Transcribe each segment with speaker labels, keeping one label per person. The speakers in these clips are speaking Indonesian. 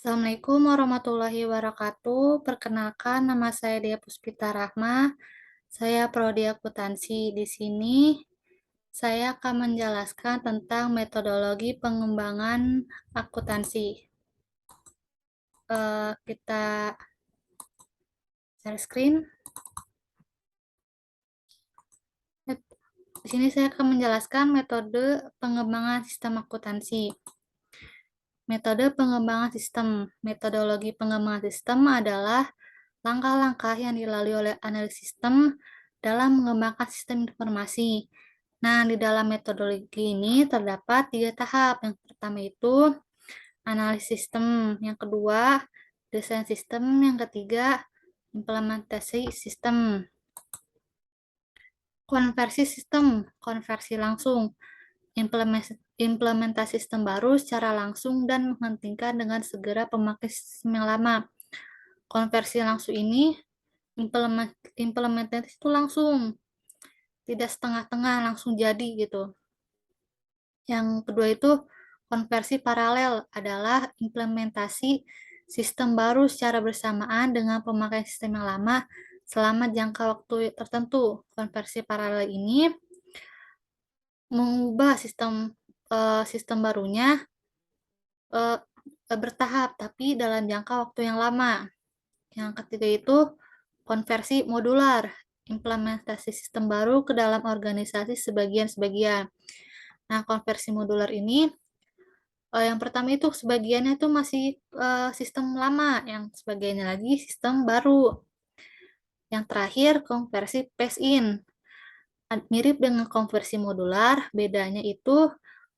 Speaker 1: Assalamualaikum warahmatullahi wabarakatuh. Perkenalkan, nama saya Dea Puspita Rahma. Saya prodi akuntansi. Di sini saya akan menjelaskan tentang metodologi pengembangan akuntansi. Kita share screen. Di sini saya akan menjelaskan metode pengembangan sistem akuntansi. Metode pengembangan sistem. Metodologi pengembangan sistem adalah langkah-langkah yang dilalui oleh analis sistem dalam mengembangkan sistem informasi. Nah, di dalam metodologi ini terdapat 3 tahap. Yang pertama itu analisis sistem, yang kedua desain sistem, yang ketiga implementasi sistem. Konversi sistem, konversi langsung, implementasi sistem baru secara langsung dan menghentikan dengan segera pemakai sistem yang lama. Konversi langsung ini implementasi itu langsung, tidak setengah-tengah, langsung jadi gitu. Yang kedua itu konversi paralel, adalah implementasi sistem baru secara bersamaan dengan pemakaian sistem yang lama selama jangka waktu tertentu. Konversi paralel ini mengubah sistem barunya eh, bertahap, tapi dalam jangka waktu yang lama. Yang ketiga itu konversi modular, implementasi sistem baru ke dalam organisasi sebagian-sebagian. Nah, konversi modular ini yang pertama itu sebagiannya itu masih sistem lama, yang sebagiannya lagi sistem baru. Yang terakhir konversi phase-in. Mirip dengan konversi modular, bedanya itu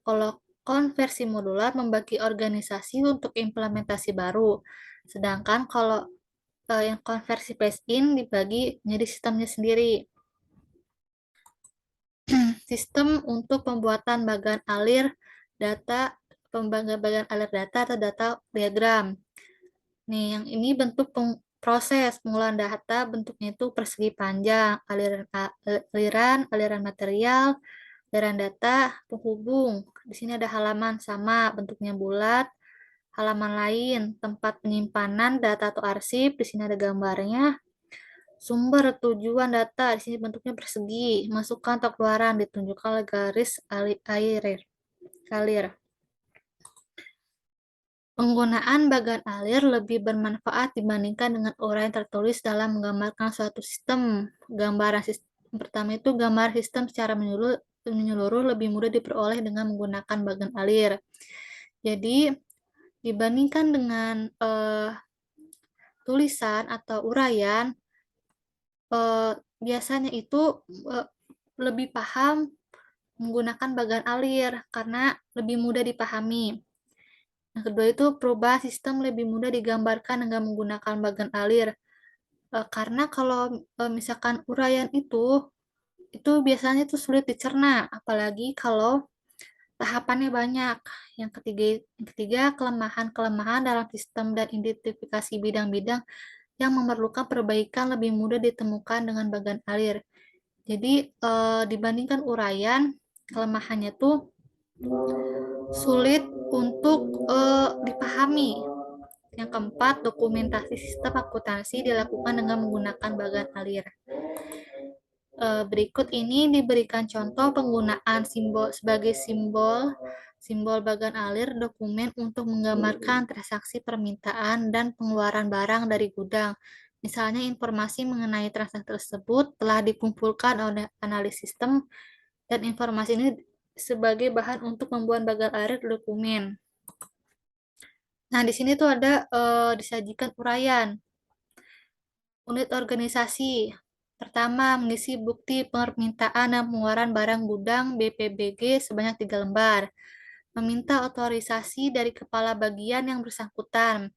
Speaker 1: kalau konversi modular membagi organisasi untuk implementasi baru. Sedangkan kalau yang konversi phase-in dibagi menjadi sistemnya sendiri. Sistem untuk pembuatan bagan alir data, bagan alir data atau data diagram. Nih, yang ini bentuk proses pengolahan data, bentuknya itu persegi panjang, aliran material, aliran data, penghubung. Di sini ada halaman sama, bentuknya bulat. Halaman lain, tempat penyimpanan data atau arsip, di sini ada gambarnya. Sumber tujuan data, di sini bentuknya persegi. Masukkan atau keluaran, ditunjukkan oleh garis alir. Penggunaan bagan alir lebih bermanfaat dibandingkan dengan uraian tertulis dalam menggambarkan suatu sistem. Gambaran sistem pertama itu gambar sistem secara menyeluruh lebih mudah diperoleh dengan menggunakan bagan alir. Jadi dibandingkan dengan tulisan atau uraian, biasanya itu lebih paham menggunakan bagan alir karena lebih mudah dipahami. Yang kedua itu perubahan sistem lebih mudah digambarkan dengan menggunakan bagan alir. Karena kalau misalkan uraian itu biasanya itu sulit dicerna, apalagi kalau tahapannya banyak. Yang ketiga kelemahan-kelemahan dalam sistem dan identifikasi bidang-bidang yang memerlukan perbaikan lebih mudah ditemukan dengan bagan alir. Jadi dibandingkan uraian, kelemahannya tuh sulit untuk dipahami. Yang keempat, dokumentasi sistem akuntansi dilakukan dengan menggunakan bagan alir. Berikut ini diberikan contoh penggunaan simbol sebagai simbol bagan alir dokumen untuk menggambarkan transaksi permintaan dan pengeluaran barang dari gudang. Misalnya informasi mengenai transaksi tersebut telah dikumpulkan oleh analis sistem dan informasi ini sebagai bahan untuk membuat bagan alir dokumen. Nah, di sini tuh ada disajikan uraian. Unit organisasi. Pertama, mengisi bukti permintaan dan pengeluaran barang gudang BPBG sebanyak 3 lembar. Meminta otorisasi dari kepala bagian yang bersangkutan.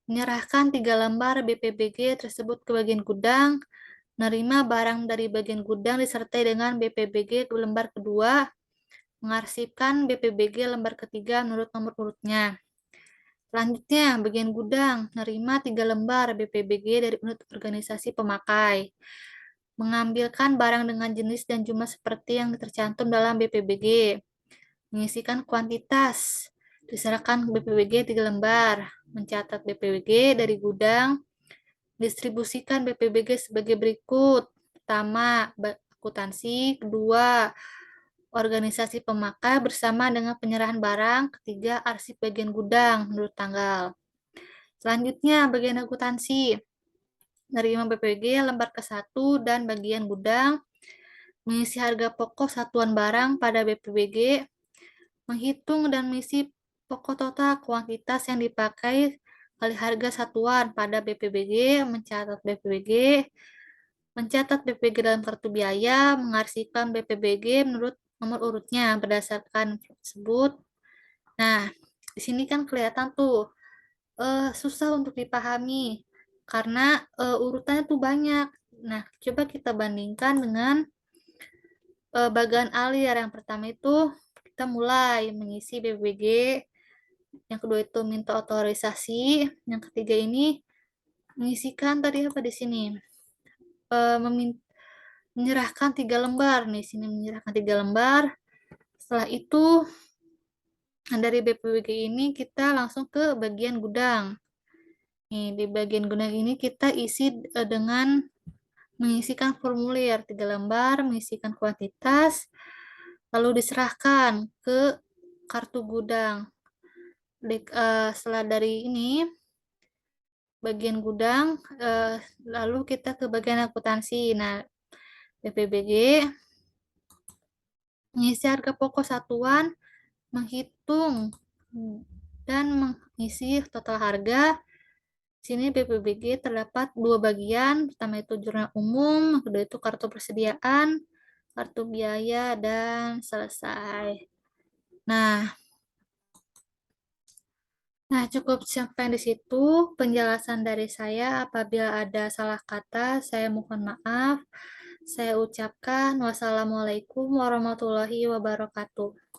Speaker 1: Menyerahkan 3 lembar BPBG tersebut ke bagian gudang. Menerima barang dari bagian gudang disertai dengan BPBG ke lembar kedua. Mengarsipkan BPBG lembar ketiga menurut nomor urutnya. Selanjutnya, bagian gudang, menerima 3 lembar BPBG dari unit organisasi pemakai. Mengambilkan barang dengan jenis dan jumlah seperti yang tercantum dalam BPBG. Mengisikan kuantitas. Diserahkan ke BPWG 3 lembar. Mencatat BPWG dari gudang. Distribusikan BPWG sebagai berikut. Pertama, akuntansi. Kedua, organisasi pemakai bersama dengan penyerahan barang. Ketiga, arsip bagian gudang menurut tanggal. Selanjutnya, bagian akuntansi. Menerima BPWG lembar ke-1 dan bagian gudang. Mengisi harga pokok satuan barang pada BPWG. Menghitung dan mengisi pokok total kuantitas yang dipakai kali harga satuan pada BPWG. Mencatat BPWG. Mencatat BPWG dalam kartu biaya. Mengarsipkan BPWG menurut nomor urutnya berdasarkan tersebut. Nah, di sini kan kelihatan tuh susah untuk dipahami karena urutannya tuh banyak. Nah, coba kita bandingkan dengan bagian alir. Yang pertama itu kita mulai mengisi BPWG, yang kedua itu minta otorisasi, yang ketiga ini mengisikan tadi apa di sini? Menyerahkan 3 lembar. Nih, sini menyerahkan 3 lembar. Setelah itu dari BPWG ini kita langsung ke bagian gudang. Nih, di bagian gudang ini kita isi dengan mengisikan formulir 3 lembar, mengisikan kuantitas, lalu diserahkan ke kartu gudang. Setelah dari ini, bagian gudang, lalu kita ke bagian akuntansi. Nah, BPBG mengisi harga pokok satuan, menghitung dan mengisi total harga. Sini BPBG terdapat 2 bagian, pertama itu jurnal umum, kedua itu kartu persediaan, kartu biaya, dan selesai. Nah, cukup sampai di situ penjelasan dari saya. Apabila ada salah kata, saya mohon maaf. Saya ucapkan wassalamualaikum warahmatullahi wabarakatuh.